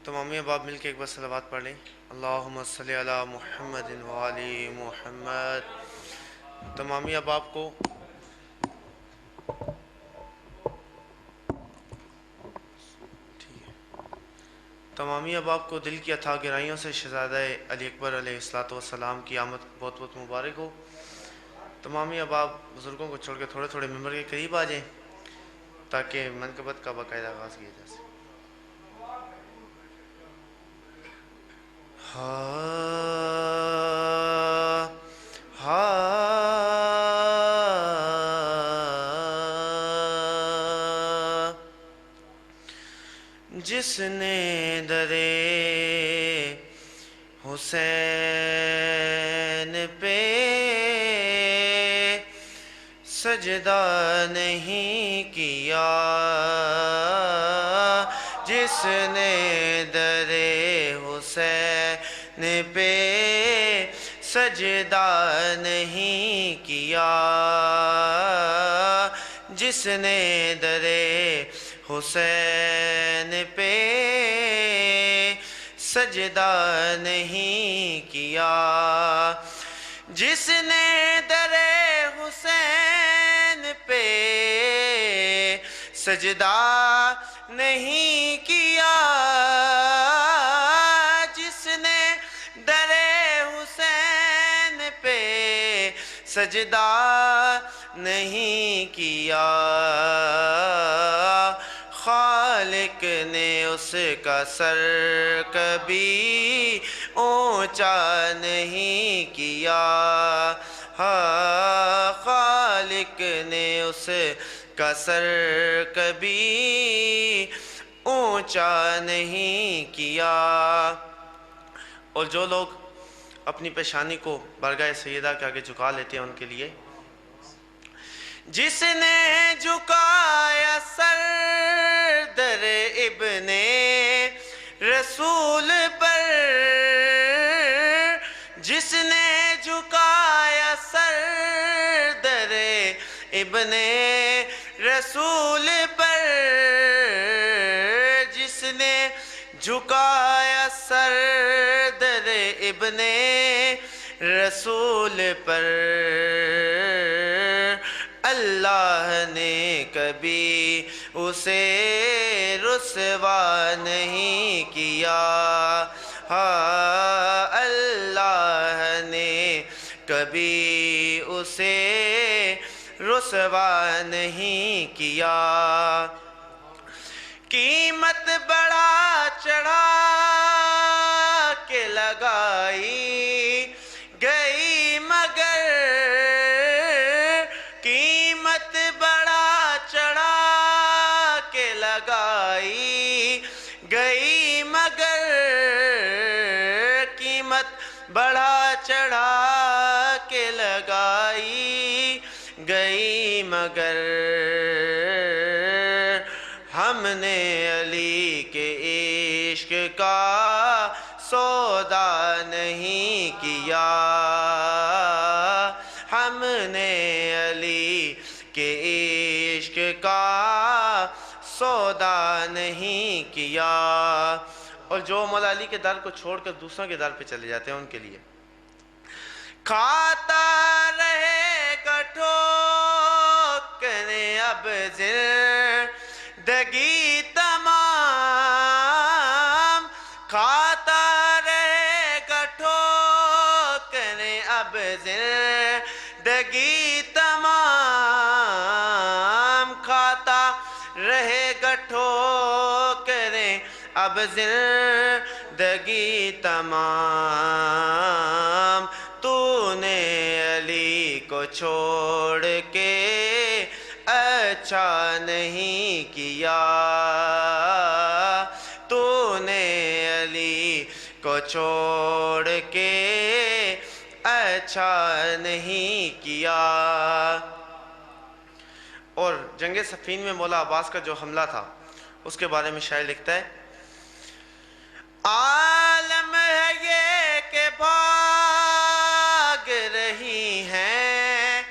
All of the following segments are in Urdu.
تمامی احباب مل کے ایک بار صلوات پڑھ لیں۔ اللہم صلی علی محمد و آل محمد۔ تمامی احباب کو دل کی اتھا گہرائیوں سے شہزادہ علی اکبر علیہ السلام کی آمد بہت بہت مبارک ہو۔ تمامی احباب بزرگوں کو چھوڑ کے تھوڑے تھوڑے ممبر کے قریب آ جائیں تاکہ منقبت کا باقاعدہ آغاز کیا جا سکے۔ جس نے درے حسین پہ سجدہ نہیں کیا، جس نے درے حسین پہ سجدہ نہیں کیا، جس نے درے حسین پہ سجدہ نہیں کیا، جس نے درے حسین پہ سجدہ نہیں کیا، جس نے درے حسین پہ سجدہ نہیں کیا، خالق نے اس کا سر کبھی اونچا نہیں کیا، خالق نے اس کا سر کبھی اونچا نہیں کیا۔ اور جو لوگ اپنی پیشانی کو بارگاہ سیدہ کے آگے جھکا لیتے ہیں ان کے لیے جس نے جھکایا سر در ابن رسول پر، جس نے جھکایا سر در ابن رسول پر، جس نے جھکایا سر در ابن رسول پر، اللہ نے کبھی اسے رسوا نہیں کیا، اللہ نے کبھی اسے رسوا نہیں کیا۔ قیمت بڑا چڑھا کے لگائی گئی مگر، قیمت بڑا چڑھا کے لگائی گئی مگر، قیمت بڑا چڑھا کے لگائی گئی مگر، ہم نے علی کے عشق کا سودا نہیں کیا، ہم نے علی کے عشق کا سودا نہیں کیا۔ اور جو مولا علی کے در کو چھوڑ کر دوسروں کے در پہ چلے جاتے ہیں ان کے لیے کھاتا رہے گا ٹھوکریں اب زندگی تمام، کھاتا رہے گا ٹھوکریں اب زندگی تمام، کھاتا رہے گا ٹھوکریں اب زندگی تمام، تو نے علی کو چھوڑ کے اچھا نہیں کیا، تو نے علی کو چھوڑ کے اچھا نہیں کیا۔ اور جنگ صفین میں مولا عباس کا جو حملہ تھا اس کے بارے میں شاعر لکھتا ہے، عالم ہے یہ کہ بھاگ رہی ہیں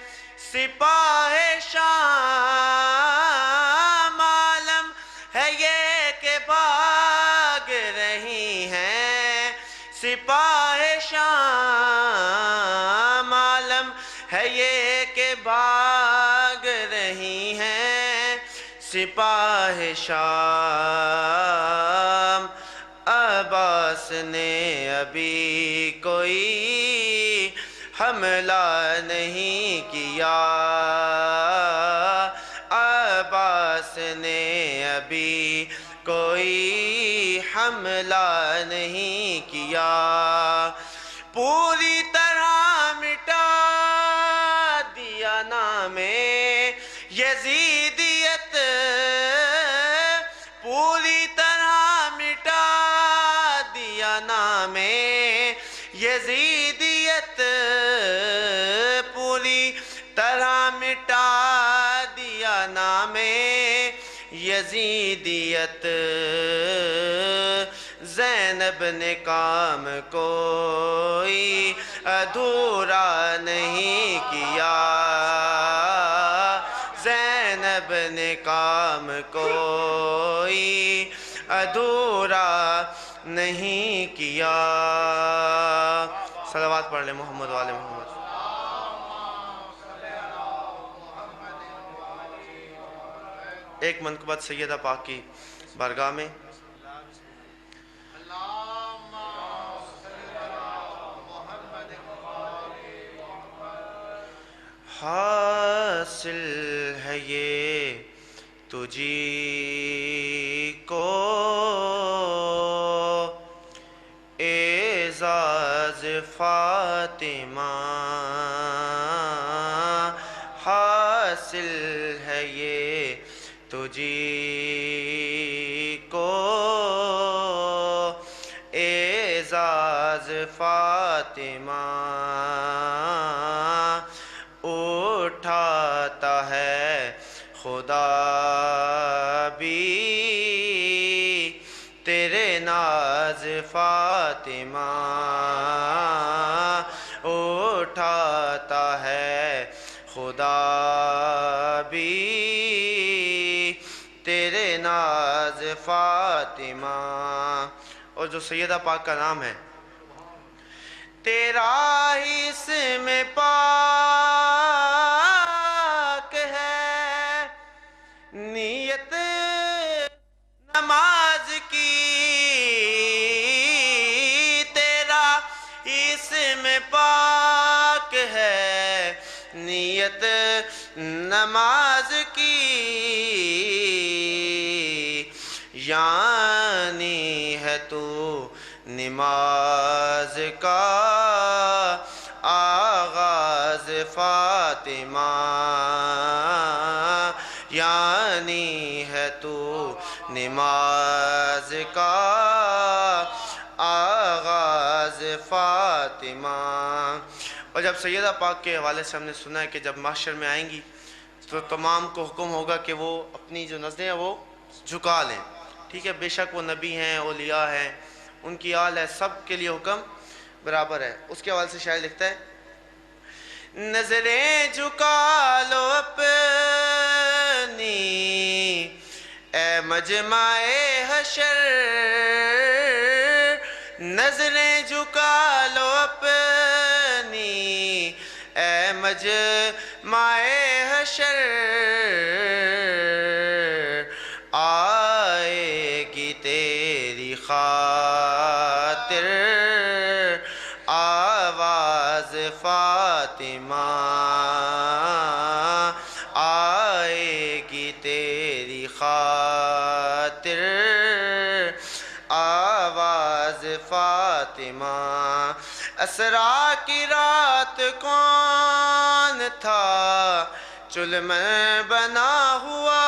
سپاہ شام، عالم ہے یہ کہ بھاگ رہی ہے یہ کہ بھاگ رہی ہیں سپاہ شام، عباس نے ابھی کوئی حملہ نہیں کیا، عباس نے ابھی کوئی حملہ نہیں کیا، پوری طرح مٹا دیا نام یزیدیت، پوری طرح مٹا دیا نام یزیدیت، پوری طرح مٹا دیا نام یزیدیت، زینب نے کام کوئی ادھورا نہیں کیا، زینب نے کام کوئی ادھورا نہیں کیا۔ صلوات پڑھ لیں محمد والے محمد۔ ایک منقبت سیدہ پاک کی بارگاہ میں حاصل ہے یہ تجھی کو اعزاز فاطمہ، حاصل ہے یہ تجھی کو اعزاز فاطمہ، اٹھاتا ہے خدا بھی تیرے ناز فاطمہ، اٹھاتا ہے خدا بھی تیرے ناز فاطمہ۔ اور جو سیدہ پاک کا نام ہے، تیرا ہی اسم پاک ہے، نیت نماز کی، تیرا اسم پاک ہے، نیت نماز کی، یعنی ہے تو نماز کا آغاز فاطمہ، یعنی ہے تو نماز کا آغاز فاطمہ۔ اور جب سیدہ پاک کے حوالے سے ہم نے سنا ہے کہ جب محشر میں آئیں گی تو تمام کو حکم ہوگا کہ وہ اپنی جو نظریں ہیں وہ جھکا لیں، ٹھیک ہے، بے شک وہ نبی ہیں، اولیاء ہیں، ان کی آل ہے، سب کے لیے حکم برابر ہے۔ اس کے حوالے سے شاعر لکھتا ہے، نظریں جھکا لو اپنی اے مجمع حشر، نظریں جھکا لو اپنی اے مجمع حشر، آئے گی تیری خاطر آواز فاطمہ، آئے گی تیری خاطر آواز فاطمہ۔ اسرا کی رات کون تھا چل میں بنا ہوا،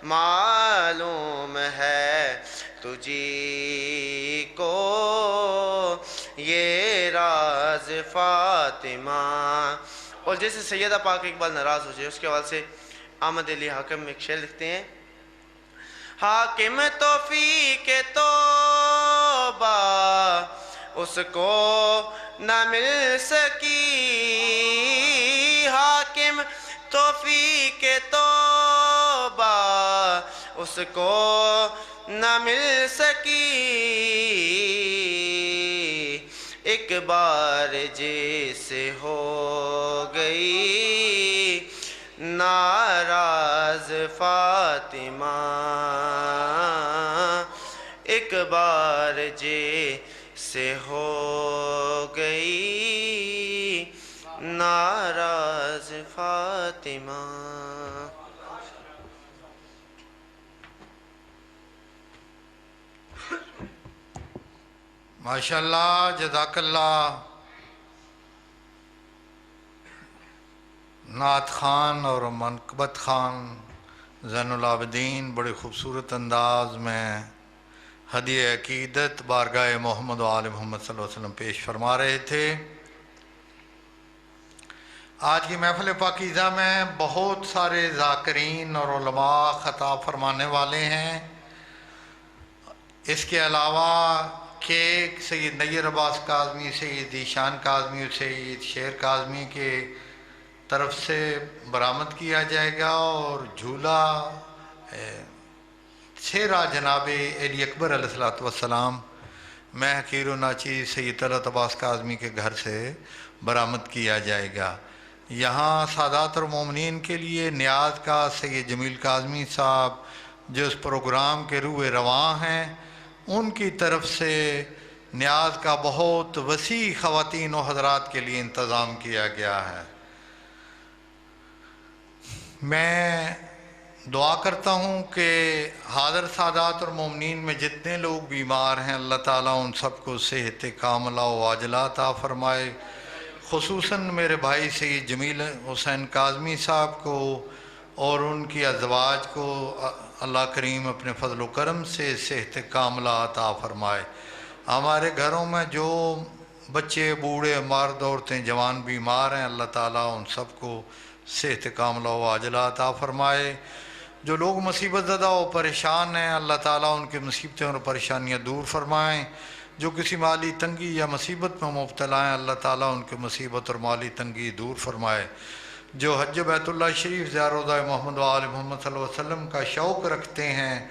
معلوم ہے تجھی کو یہ راز فاطمہ۔ اور جیسے سیدہ پاک اقبال ناراض ہو جائے، اس کے حوالے سے احمد علی حاکم میں ایک شعر لکھتے ہیں، حاکم توفیق توبہ اس کو نہ مل سکی، حاکم توفیق توبہ اس کو نہ مل سکی، ایک بار جیسے ہو گئی ناراض فاطمہ، ایک بار جیسے ہو گئی ناراض فاطمہ۔ ماشاءاللہ، جزاک اللہ۔ نعت خان اور منقبت خان زین العابدین بڑے خوبصورت انداز میں ہدیہ عقیدت بارگاہ محمد و آل محمد صلی اللہ علیہ وسلم پیش فرما رہے تھے۔ آج کی محفل پاکیزہ میں بہت سارے ذاکرین اور علماء خطاب فرمانے والے ہیں۔ اس کے علاوہ کہ سید نیر عباس کاظمی، سید ذیشان کاظمی، سید شیر کاظمی کے طرف سے برآمد کیا جائے گا، اور جھولا چھیرا جناب علی اکبر علیہ السلام میں حقیر و ناچیز سید طلعت عباس کاظمی کے گھر سے برآمد کیا جائے گا۔ یہاں سادات اور مومنین کے لیے نیاز کا سید جمیل کاظمی صاحب جو اس پروگرام کے روح رواں ہیں، ان کی طرف سے نیاز کا بہت وسیع خواتین و حضرات کے لیے انتظام کیا گیا ہے۔ میں دعا کرتا ہوں کہ حاضر سادات اور مومنین میں جتنے لوگ بیمار ہیں، اللہ تعالیٰ ان سب کو صحت کاملہ و عاجلہ عطا فرمائے۔ خصوصاً میرے بھائی سید جمیل حسین کاظمی صاحب کو اور ان کی ازواج کو اللہ کریم اپنے فضل و کرم سے صحت کاملہ عطا فرمائے۔ ہمارے گھروں میں جو بچے، بوڑھے، مرد، عورتیں، جوان بیمار ہیں، اللہ تعالیٰ ان سب کو صحت کاملہ و عاجلہ عطا فرمائے۔ جو لوگ مصیبت زدہ و پریشان ہیں، اللہ تعالیٰ ان کی مصیبتیں اور پریشانیاں دور فرمائیں۔ جو کسی مالی تنگی یا مصیبت میں مبتلا ہیں، اللہ تعالیٰ ان کی مصیبت اور مالی تنگی دور فرمائے۔ جو حج بیت اللہ شریف زیارت محمد و آل محمد صلی اللہ علیہ وسلم کا شوق رکھتے ہیں،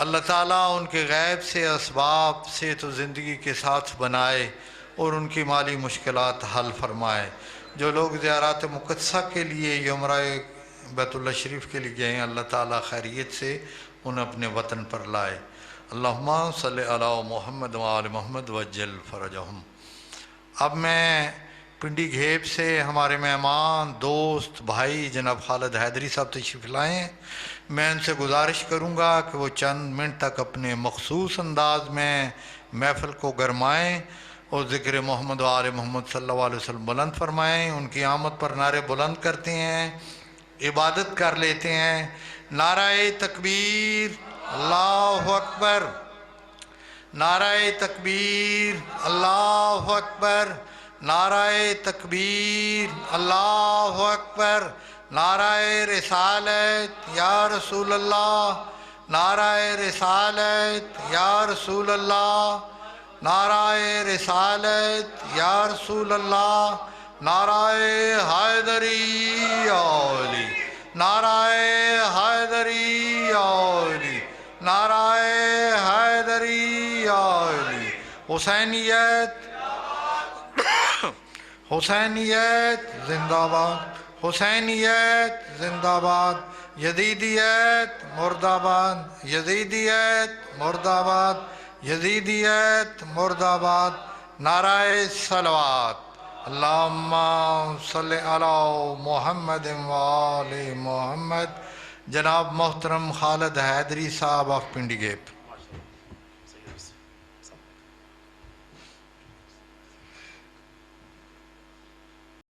اللہ تعالیٰ ان کے غیب سے اسباب صحت و زندگی کے ساتھ بنائے اور ان کی مالی مشکلات حل فرمائے۔ جو لوگ زیارات مقدسہ کے لیے یا عمرہ بیت اللہ شریف کے لیے گئے ہیں، اللہ تعالیٰ خیریت سے انہیں اپنے وطن پر لائے۔ اللہم صلی علی محمد و آل محمد وجل فرجہم۔ اب میں پنڈی گھیب سے ہمارے مہمان، دوست، بھائی جناب خالد حیدری صاحب تشریف لائے ہیں۔ میں ان سے گزارش کروں گا کہ وہ چند منٹ تک اپنے مخصوص انداز میں محفل کو گرمائیں اور ذکر محمد و آل محمد صلی اللہ علیہ وسلم بلند فرمائیں۔ ان کی آمد پر نعرے بلند کرتے ہیں، عبادت کر لیتے ہیں۔ نعرہ تکبیر، اللہ اکبر، نعرہ تکبیر، اللہ اکبر، نعرہ تکبیر، اللہ اکبر، نعرہ رسالت یا رسول اللہ، نعرہ رسالت یا رسول اللہ، نعرہ رسالت یا رسول اللہ، نعرہ حیدری یا علی، نعرہ حیدری یا علی، نعرہ حیدری یا علی۔ حسینیت، حسینیت زندہ باد، حسینیت زندہ باد، یزیدیت مرد آباد، یزیدیت مرد آباد، یزیدیت مرد آباد۔ نعرہ صلوات، اللہم صلی علی محمد و آل محمد۔ جناب محترم خالد حیدری صاحب آف پنڈی گیپ۔